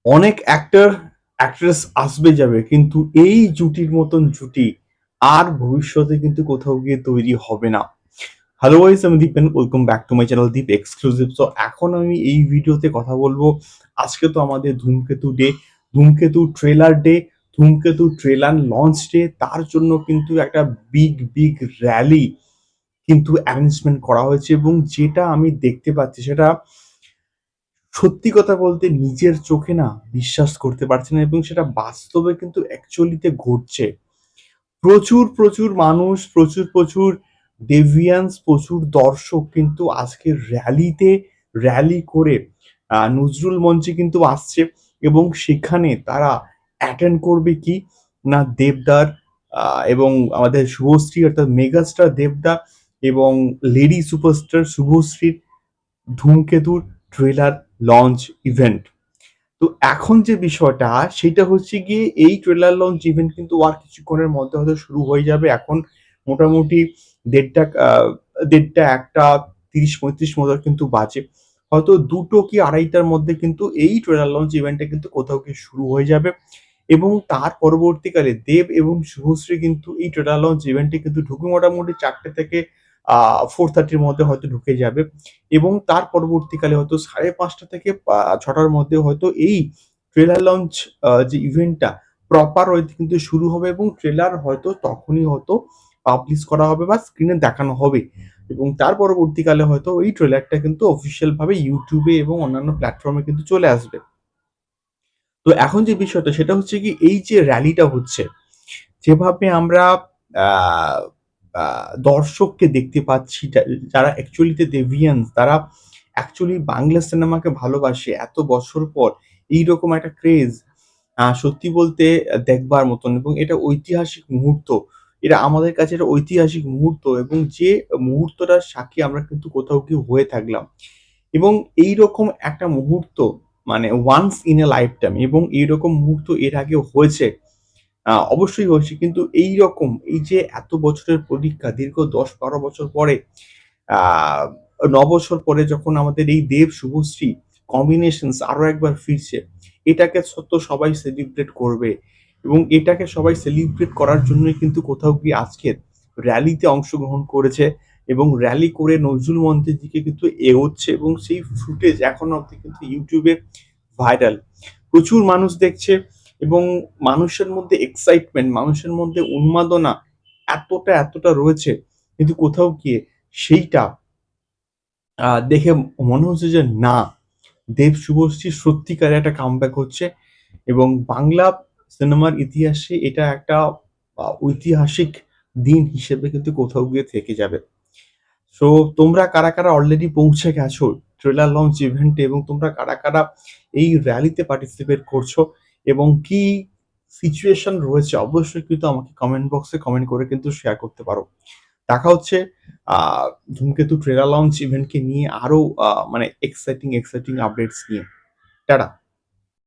অনেক actor actress আসবে যাবে, কিন্তু এই জুটির মতন জুটি আর ভবিষ্যতে কিন্তু কোথাও গিয়ে তৈরি হবে না। হ্যালো গাইস, আমি Dipen, welcome back to my channel Deep exclusive. So এখন আমি এই ভিডিওতে কথা বলবো, আজকে তো আমাদের ধূমকেতু ডে, ধূমকেতু ট্রেলার ডে, ধূমকেতু ট্রেলার লঞ্চ ডে। তার জন্য কিন্তু একটা বিগ বিগ র্যালি কিন্তু অ্যারেঞ্জমেন্ট করা হয়েছে, এবং যেটা আমি দেখতে পাচ্ছি সেটা সত্যি কথা বলতে নিজের চোখে না বিশ্বাস করতে পারছি না, এবং সেটা বাস্তবে কিন্তু অ্যাকচুয়ালিতে ঘটছে। প্রচুর প্রচুর মানুষ, প্রচুর প্রচুর ডেভিয়ান্স, প্রচুর দর্শক কিন্তু আজকের র্যালিতে র্যালি করে নজরুল মঞ্চে কিন্তু আসছে, এবং সেখানে তারা অ্যাটেন্ড করবে কি না দেবদার এবং আমাদের শুভশ্রী অর্থাৎ মেগাস্টার দেবদা এবং লেডি সুপারস্টার শুভশ্রীর ধূমকেতুর ট্রেলার লঞ্চ ইভেন্ট। তো এখন যে বিষয়টা সেটা হচ্ছে গিয়ে এই ট্রেলার লঞ্চ ইভেন্ট কিন্তু আর কিছুক্ষণের মধ্যে হয়তো শুরু হয়ে যাবে। এখন মোটামুটি ১:৩০ ১টা ৩০-৩৫ মতো কিন্তু বাজে। হয়তো ২টো কি ২:৩০টার মধ্যে কিন্তু এই ট্রেলার লঞ্চ ইভেন্টটা কিন্তু কোথাও গিয়ে শুরু হয়ে যাবে, এবং তার পরবর্তীকালে দেব এবং শুভশ্রী কিন্তু এই ট্রেলার লঞ্চ ইভেন্টে কিন্তু ঢুকে মোটামুটি ৪টে থেকে 4:৩০ র মধ্যে হয়তো ঢুকে যাবে, এবং তার পরবর্তীকালে হয়তো ৫:৩০ থেকে ৬টার মধ্যে হয়তো এই ট্রেলার লঞ্চ যে ইভেন্টটা প্রপার ওয়েতে কিন্তু শুরু হবে, এবং ট্রেলার হয়তো তখনই হয়তো পাবলিশ করা হবে বা স্ক্রিনে দেখানো হবে, এবং তার পরবর্তীকালে হয়তো এই ট্রেলারটা কিন্তু অফিসিয়াল ভাবে YouTube এ এবং অন্যান্য প্ল্যাটফর্মে কিন্তু চলে আসবে। তো এখন যে বিষয়টা সেটা হচ্ছে কি, এই যে র‍্যালিটা হচ্ছে, যেভাবে আমরা আ আ দর্শককে দেখতে পাচ্ছি যারা অ্যাকচুয়ালিতে দেভিয়ানস, তারা অ্যাকচুয়ালি বাংলা সিনেমাকে ভালোবাসে এত বছর পর এইরকম একটা ক্রেজ সত্যি বলতে দেখবার মতন, এবং এটা ঐতিহাসিক মুহূর্ত। এটা আমাদের কাছে একটা ঐতিহাসিক মুহূর্ত, এবং যে মুহূর্তটার সাক্ষী আমরা কিন্তু কোথাও কি হয়ে থাকলাম। এবং এইরকম একটা মুহূর্ত মানে once in a lifetime, এবং এইরকম মুহূর্ত এর আগেও হয়েছে। অবশ্যই হয়েছে। কিন্তু এইরকম এই যে এত বছরের প্রতীক্ষা দীর্ঘ ১০-১২ বছর পরে আ ৯ বছর পরে যখন আমাদের এই দেব শুভশ্রী কম্বিনেশনস আরো একবার ফিরছে, এটাকে তো সবাই সেলিব্রেট করবে, এবং এটাকে সবাই সেলিব্রেট করার জন্যই কিন্তু কোথাও গিয়ে আজকের র‍্যালিতে অংশগ্রহণ করেছে, এবং র‍্যালি করে নজরুল মঞ্চের দিকে কিন্তু এগোচ্ছে, এবং সেই ফুটেজ এখনো অব্দি কিন্তু YouTube এ ভাইরাল। প্রচুর মানুষ দেখছে, এবং মানুষের মধ্যে এক্সাইটমেন্ট, মানুষের মধ্যে উন্মাদনা এতটা রয়েছে, কিন্তু কোথাও গিয়ে সেইটা দেখে মনে হচ্ছে যে না, দেব শুভশ্রী সত্যিকারের একটা কামব্যাক হচ্ছে, এবং বাংলা সিনেমার ইতিহাসে এটা একটা ঐতিহাসিক দিন হিসেবে কিন্তু কোথাও গিয়ে থেকে যাবে। সো তোমরা কারা অলরেডি পৌঁছে গেছো ট্রেলার লঞ্চ ইভেন্টে, এবং তোমরা কারা এই র‍্যালিতে পার্টিসিপেট করছো, এবং কি সিচুয়েশন রয়েছে অবশ্যই কিন্তু আমাকে কমেন্ট বক্সে কমেন্ট করে কিন্তু শেয়ার করতে পারো। দেখা হচ্ছে আ ধূমকেতু ট্রেলার লঞ্চ ইভেন্টকে নিয়ে আরো মানে এক্সাইটিং আপডেটস নিয়ে। টাটা।